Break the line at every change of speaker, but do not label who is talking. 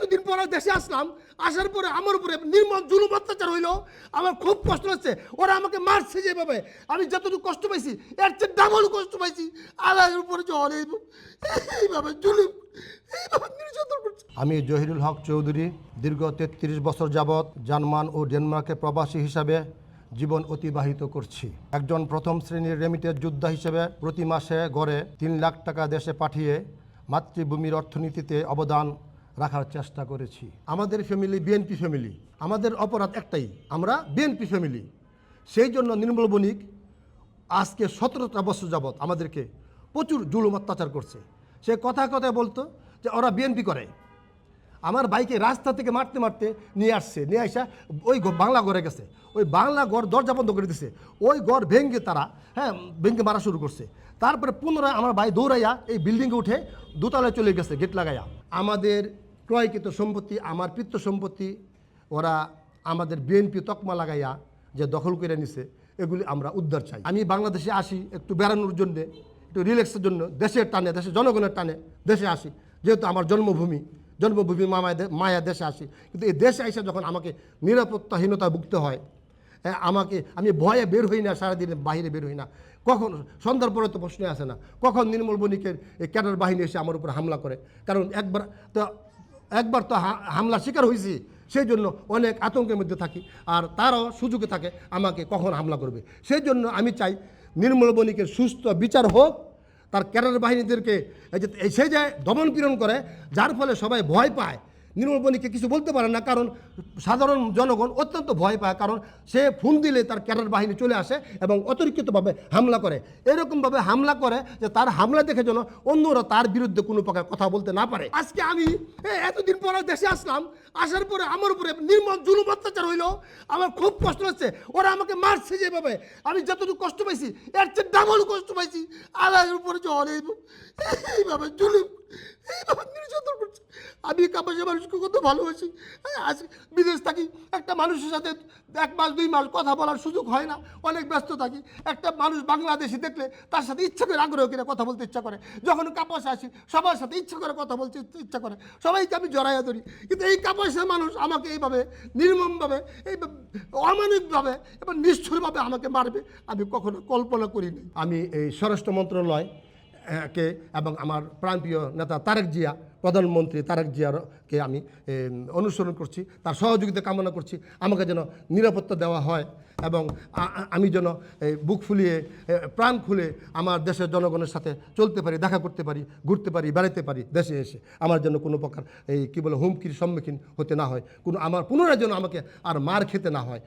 এতদিন পরে দেশে আসলাম, আসার পরে আমার উপরে নির্মম জুলুম অত্যাচার হইলো। আমার খুব কষ্ট হচ্ছে। ওরা আমাকে মারছে যেভাবে, আমি যতটুকু কষ্ট পাইছি এর চেয়ে ডাবল কষ্ট পাইছি। আল্লাহর উপরে জ্বর এইভাবে জুলুম, এইভাবে নির্যাতন করছে। আমি জহিরুল হক চৌধুরী দীর্ঘ ৩৩ বছর যাবৎ জার্মান ও ডেনমার্কে প্রবাসী হিসাবে জীবন অতিবাহিত করছি। একজন প্রথম শ্রেণীর রেমিটেন্স যোদ্ধা হিসেবে প্রতি মাসে গড়ে ৩ লাখ টাকা দেশে পাঠিয়ে মাতৃভূমির অর্থনীতিতে অবদান রাখার চেষ্টা করেছি। আমাদের ফ্যামিলি বিএনপি ফ্যামিলি, আমাদের অপরাধ একটাই, আমরা বিএনপি ফ্যামিলি। সেই জন্য নির্মল বণিক আজকে 17টা বছর যাবৎ আমাদেরকে প্রচুর জুলুম অত্যাচার করছে। সে কথায় কথায় বলতো যে ওরা বিএনপি করে। আমার ভাইকে রাস্তা থেকে মারতে মারতে নিয়ে আসছে, নিয়ে আসা ওই বাংলা ঘরে গেছে, ওই বাংলা ঘর দরজা বন্ধ করে দিছে, ওই ঘর ভেঙে তারা ভেঙে মারা শুরু করছে। তারপরে পুনরায় আমার ভাই দৌড়াইয়া এই বিল্ডিংয়ে উঠে দোতলায় চলে গেছে গেট লাগাইয়া। আমাদের ক্রয়কৃত সম্পত্তি, আমার পিতৃ সম্পত্তি ওরা আমাদের বিএনপি তকমা লাগাইয়া যে দখল করে নিছে, এগুলি আমরা উদ্ধার চাই। আমি বাংলাদেশে আসি একটু বেড়ানোর জন্যে, একটু রিল্যাক্সের জন্য, দেশের টানে, দেশের জনগণের টানে দেশে আসি, যেহেতু আমার জন্মভূমি মায়া দেশে আসি। কিন্তু এই দেশে এসে যখন আমাকে নিরাপত্তাহীনতা ভুগতে হয়, আমি ভয়ে বের হই না, সারাদিনে বাইরে বের হই না। কখন সন্ধ্যার পরে তো প্রশ্নই আসে না কখন নির্মল বণিকের এই ক্যাডার বাহিনী এসে আমার উপর হামলা করে। কারণ একবার তো হামলা শিকার হয়েছি, সেই জন্য অনেক আতঙ্কের মধ্যে থাকি, আর তারাও সুযোগে থাকে আমাকে কখন হামলা করবে। সেই জন্য আমি চাই নির্মল বণিকের সুস্থ বিচার হোক, তার ক্যাডার বাহিনীদেরকে সে যে দমন পীড়ন করে, যার ফলে সবাই ভয় পায়। নির্মল বণিককে কিছু বলতে পারে না, কারণ সাধারণ জনগণ অত্যন্ত ভয় পায়, কারণ সে ফোন দিলে তার ক্যাডার বাহিনী চলে আসে এবং অতিরিক্তভাবে হামলা করে। এরকমভাবে হামলা করে যে তার হামলা দেখে যেন অন্যরা তার বিরুদ্ধে কোনো প্রকার কথা বলতে না পারে। আজকে আমি এতদিন পরে দেশে আসলাম, আসার পরে আমার উপরে নির্মম জুলুম অত্যাচার হইলো। আমার খুব কষ্ট হচ্ছে। ওরা আমাকে মারছে যেভাবে, আমি যতটুকু কষ্ট পাইছি এর চেয়ে ডাবল কষ্ট পাইছি। আল্লাহর উপরে জ্বর এইভাবে জুলুম, এইভাবে নির্যাতন করছে। আমি কাপাসে মানুষকে কত ভালোবাসি। আজ বিদেশ থাকি, একটা মানুষের সাথে 1 মাস 2 মাস কথা বলার সুযোগ হয় না, অনেক ব্যস্ত থাকি। একটা মানুষ বাংলাদেশি দেখলে তার সাথে ইচ্ছা করে আগ্রহ করে কথা বলতে ইচ্ছা করে। যখন কাপাসে আসি সবার সাথে ইচ্ছা করে কথা বলতে ইচ্ছা করে, সবাইকে আমি জড়াইয়া ধরি। কিন্তু এই কাপাসের মানুষ আমাকে এইভাবে নির্মমভাবে, এইভাবে অমানবিকভাবে এবং নিষ্ঠুরভাবে আমাকে মারবে আমি কখনো কল্পনা করিনি। আমি এই স্বরাষ্ট্র মন্ত্রণালয় কে এবং আমার প্রাণপ্রিয় নেতা তারেক জিয়া, প্রধানমন্ত্রী তারেক জিয়াকে আমি অনুসরণ করছি, তার সহযোগিতা কামনা করছি। আমাকে যেন নিরাপত্তা দেওয়া হয় এবং আমি যেন বুক ফুলিয়ে প্রাণ খুলে আমার দেশের জনগণের সাথে চলতে পারি, দেখা করতে পারি, ঘুরতে পারি, বেড়াতে পারি। দেশে এসে আমার জন্য কোনো প্রকার হুমকির সম্মুখীন হতে না হয়, আমার পুনরায় যেন আমাকে আর মার খেতে না হয়।